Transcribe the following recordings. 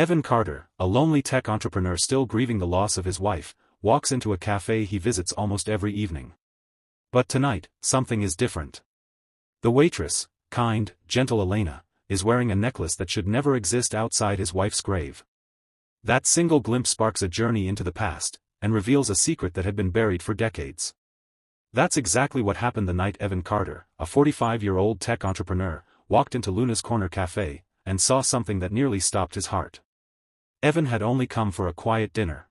Evan Carter, a lonely tech entrepreneur still grieving the loss of his wife, walks into a café he visits almost every evening. But tonight, something is different. The waitress, kind, gentle Elena, is wearing a necklace that should never exist outside his wife's grave. That single glimpse sparks a journey into the past, and reveals a secret that had been buried for decades. That's exactly what happened the night Evan Carter, a 45-year-old tech entrepreneur, walked into Luna's Corner Cafe, and saw something that nearly stopped his heart. Evan had only come for a quiet dinner.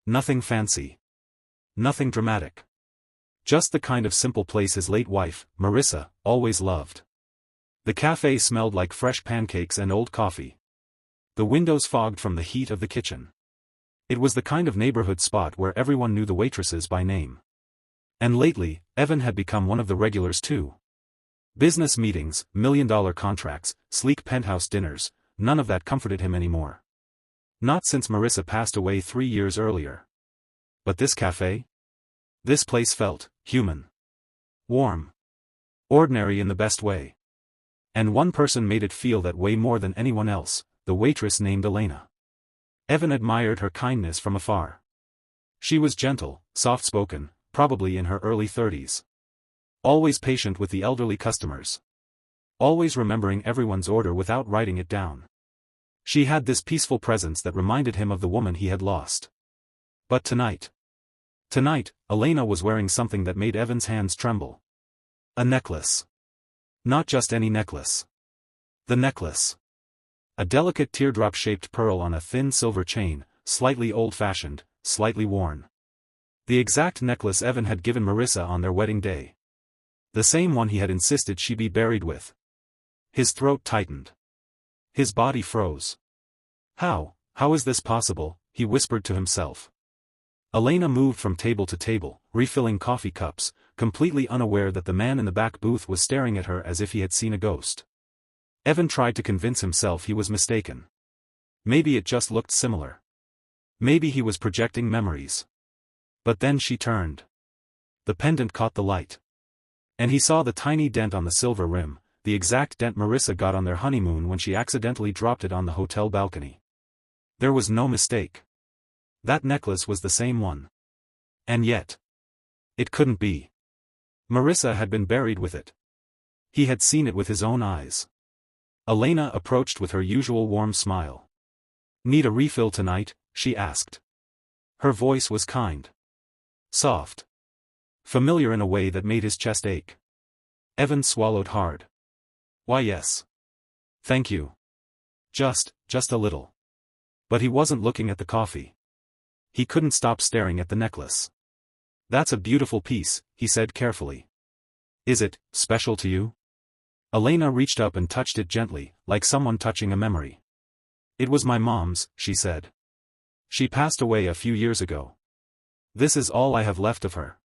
Nothing fancy. Nothing dramatic. Just the kind of simple place his late wife, Marissa, always loved. The cafe smelled like fresh pancakes and old coffee. The windows fogged from the heat of the kitchen. It was the kind of neighborhood spot where everyone knew the waitresses by name. And lately, Evan had become one of the regulars too. Business meetings, million-dollar contracts, sleek penthouse dinners, none of that comforted him anymore. Not since Marissa passed away 3 years earlier. But this cafe? This place felt human. Warm. Ordinary in the best way. And one person made it feel that way more than anyone else, the waitress named Elena. Evan admired her kindness from afar. She was gentle, soft-spoken, probably in her early 30s. Always patient with the elderly customers. Always remembering everyone's order without writing it down. She had this peaceful presence that reminded him of the woman he had lost. But tonight, Elena was wearing something that made Evan's hands tremble. A necklace. Not just any necklace. The necklace. A delicate teardrop-shaped pearl on a thin silver chain, slightly old-fashioned, slightly worn. The exact necklace Evan had given Marissa on their wedding day. The same one he had insisted she be buried with. His throat tightened. His body froze. How is this possible? He whispered to himself. Elena moved from table to table, refilling coffee cups, completely unaware that the man in the back booth was staring at her as if he had seen a ghost. Evan tried to convince himself he was mistaken. Maybe it just looked similar. Maybe he was projecting memories. But then she turned. The pendant caught the light. And he saw the tiny dent on the silver rim, the exact dent Marissa got on their honeymoon when she accidentally dropped it on the hotel balcony. There was no mistake. That necklace was the same one. And yet, it couldn't be. Marissa had been buried with it. He had seen it with his own eyes. Elena approached with her usual warm smile. "Need a refill tonight?" she asked. Her voice was kind. Soft. Familiar in a way that made his chest ache. Evan swallowed hard. "Why yes. Thank you. Just a little." But he wasn't looking at the coffee. He couldn't stop staring at the necklace. "That's a beautiful piece," he said carefully. "Is it special to you?" Elena reached up and touched it gently, like someone touching a memory. "It was my mom's," she said. "She passed away a few years ago. This is all I have left of her."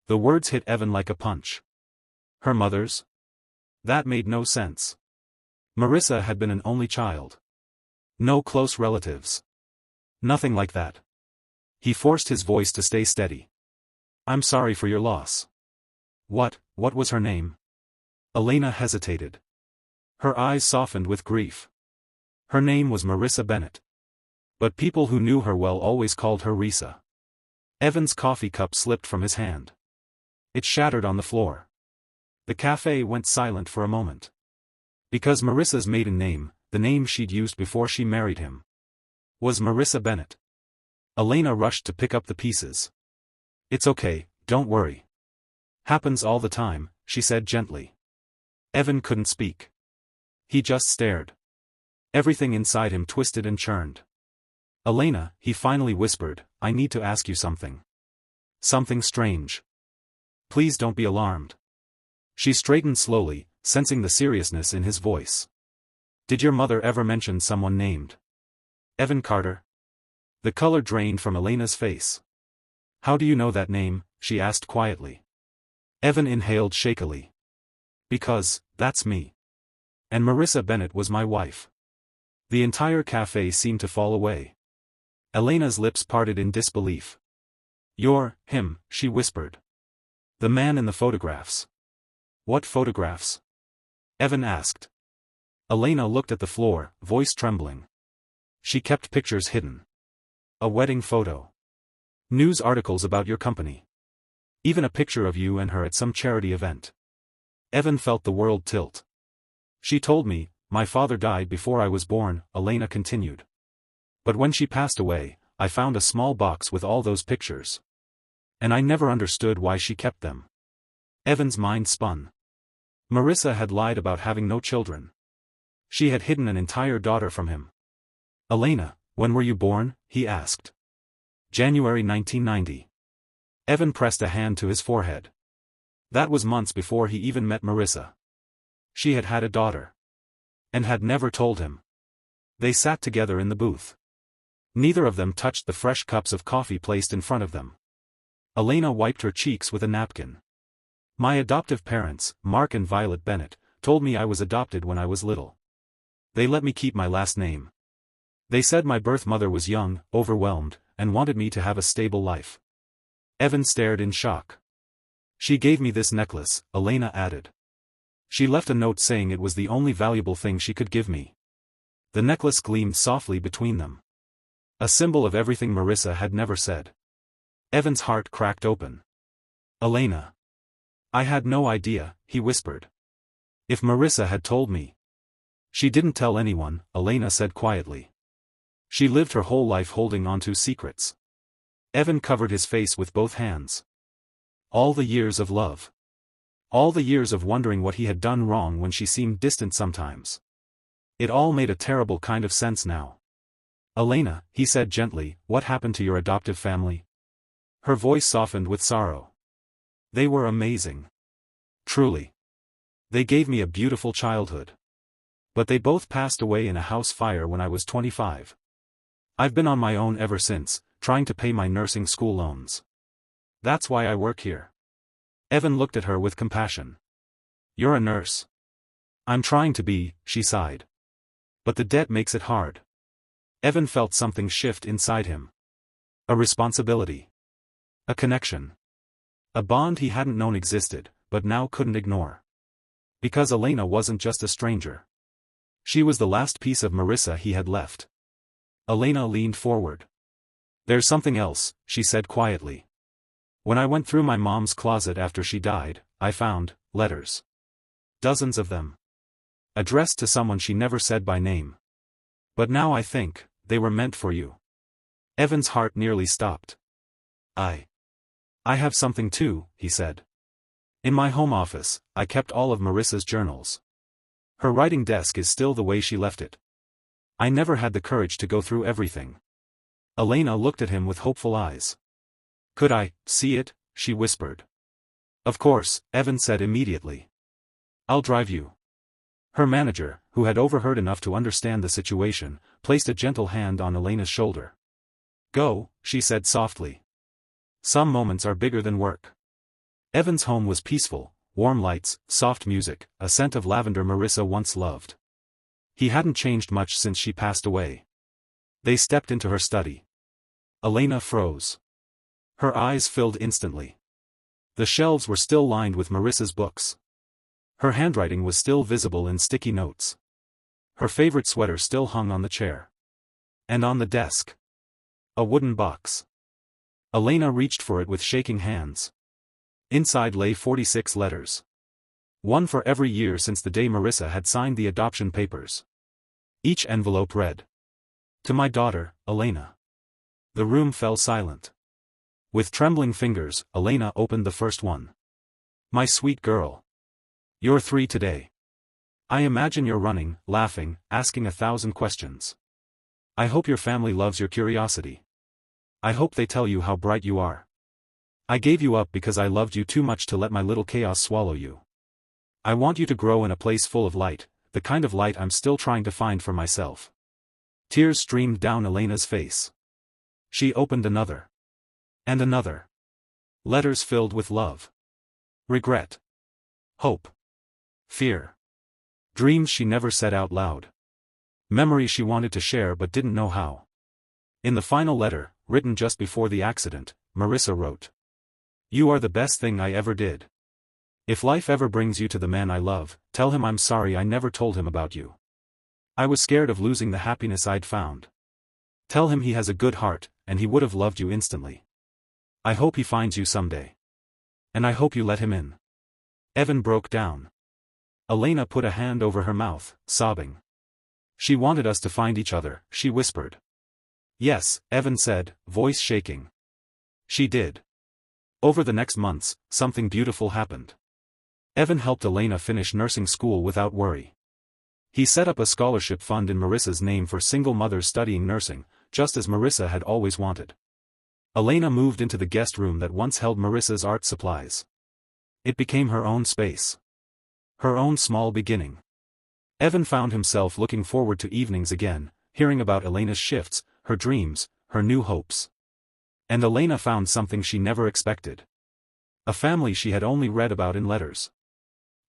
The words hit Evan like a punch. Her mother's? That made no sense. Marissa had been an only child. No close relatives. Nothing like that. He forced his voice to stay steady. "I'm sorry for your loss." What was her name?" Elena hesitated. Her eyes softened with grief. Her name was Marissa Bennett. But people who knew her well always called her Risa. Evan's coffee cup slipped from his hand. It shattered on the floor. The cafe went silent for a moment. Because Marissa's maiden name, the name she'd used before she married him, was Marissa Bennett. Elena rushed to pick up the pieces. "It's okay, don't worry. Happens all the time," she said gently. Evan couldn't speak. He just stared. Everything inside him twisted and churned. "Elena," he finally whispered, "I need to ask you something. Something strange. Please don't be alarmed." She straightened slowly, sensing the seriousness in his voice. "Did your mother ever mention someone named Evan Carter?" The color drained from Elena's face. "How do you know that name?" she asked quietly. Evan inhaled shakily. "Because, that's me. And Marissa Bennett was my wife." The entire cafe seemed to fall away. Elena's lips parted in disbelief. "You're him," she whispered. "The man in the photographs." "What photographs?" Evan asked. Elena looked at the floor, voice trembling. She kept pictures hidden. A wedding photo. News articles about your company. Even a picture of you and her at some charity event. Evan felt the world tilt. She told me, my father died before I was born, Elena continued. But when she passed away, I found a small box with all those pictures. And I never understood why she kept them. Evan's mind spun. Marissa had lied about having no children. She had hidden an entire daughter from him. Elena, when were you born? He asked. January 1990. Evan pressed a hand to his forehead. That was months before he even met Marissa. She had had a daughter. And had never told him. They sat together in the booth. Neither of them touched the fresh cups of coffee placed in front of them. Elena wiped her cheeks with a napkin. My adoptive parents, Mark and Violet Bennett, told me I was adopted when I was little. They let me keep my last name. They said my birth mother was young, overwhelmed, and wanted me to have a stable life. Evan stared in shock. She gave me this necklace, Elena added. She left a note saying it was the only valuable thing she could give me. The necklace gleamed softly between them. A symbol of everything Marissa had never said. Evan's heart cracked open. Elena. I had no idea, he whispered. If Marissa had told me. She didn't tell anyone, Elena said quietly. She lived her whole life holding on to secrets. Evan covered his face with both hands. All the years of love. All the years of wondering what he had done wrong when she seemed distant sometimes. It all made a terrible kind of sense now. Elena, he said gently, what happened to your adoptive family? Her voice softened with sorrow. They were amazing. Truly. They gave me a beautiful childhood. But they both passed away in a house fire when I was 25. I've been on my own ever since, trying to pay my nursing school loans. That's why I work here. Evan looked at her with compassion. You're a nurse. I'm trying to be, she sighed. But the debt makes it hard. Evan felt something shift inside him. A responsibility. A connection. A bond he hadn't known existed, but now couldn't ignore. Because Elena wasn't just a stranger. She was the last piece of Marissa he had left. Elena leaned forward. There's something else, she said quietly. When I went through my mom's closet after she died, I found letters. Dozens of them. Addressed to someone she never said by name. But now I think, they were meant for you. Evan's heart nearly stopped. I have something too, he said. In my home office, I kept all of Marissa's journals. Her writing desk is still the way she left it. I never had the courage to go through everything. Elena looked at him with hopeful eyes. Could I see it? She whispered. Of course, Evan said immediately. I'll drive you. Her manager, who had overheard enough to understand the situation, placed a gentle hand on Elena's shoulder. Go, she said softly. Some moments are bigger than work. Evan's home was peaceful, warm lights, soft music, a scent of lavender Marissa once loved. He hadn't changed much since she passed away. They stepped into her study. Elena froze. Her eyes filled instantly. The shelves were still lined with Marissa's books. Her handwriting was still visible in sticky notes. Her favorite sweater still hung on the chair. And on the desk. A wooden box. Elena reached for it with shaking hands. Inside lay 46 letters. One for every year since the day Marissa had signed the adoption papers. Each envelope read. To my daughter, Elena. The room fell silent. With trembling fingers, Elena opened the first one. My sweet girl. You're 3 today. I imagine you're running, laughing, asking 1,000 questions. I hope your family loves your curiosity. I hope they tell you how bright you are. I gave you up because I loved you too much to let my little chaos swallow you. I want you to grow in a place full of light, the kind of light I'm still trying to find for myself. Tears streamed down Elena's face. She opened another. And another. Letters filled with love. Regret. Hope. Fear. Dreams she never said out loud. Memories she wanted to share but didn't know how. In the final letter, written just before the accident, Marissa wrote. You are the best thing I ever did. If life ever brings you to the man I love, tell him I'm sorry I never told him about you. I was scared of losing the happiness I'd found. Tell him he has a good heart, and he would have loved you instantly. I hope he finds you someday. And I hope you let him in." Evan broke down. Elena put a hand over her mouth, sobbing. "She wanted us to find each other," she whispered. "Yes," Evan said, voice shaking. "She did." Over the next months, something beautiful happened. Evan helped Elena finish nursing school without worry. He set up a scholarship fund in Marissa's name for single mothers studying nursing, just as Marissa had always wanted. Elena moved into the guest room that once held Marissa's art supplies. It became her own space. Her own small beginning. Evan found himself looking forward to evenings again, hearing about Elena's shifts, her dreams, her new hopes. And Elena found something she never expected. A family she had only read about in letters.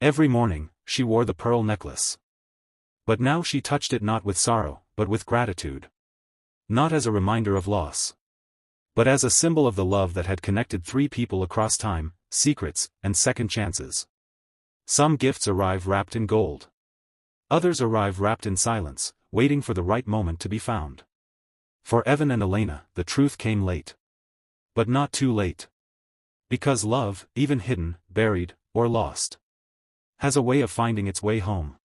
Every morning, she wore the pearl necklace. But now she touched it not with sorrow, but with gratitude. Not as a reminder of loss, but as a symbol of the love that had connected three people across time, secrets, and second chances. Some gifts arrive wrapped in gold. Others arrive wrapped in silence, waiting for the right moment to be found. For Evan and Elena, the truth came late. But not too late. Because love, even hidden, buried, or lost, has a way of finding its way home.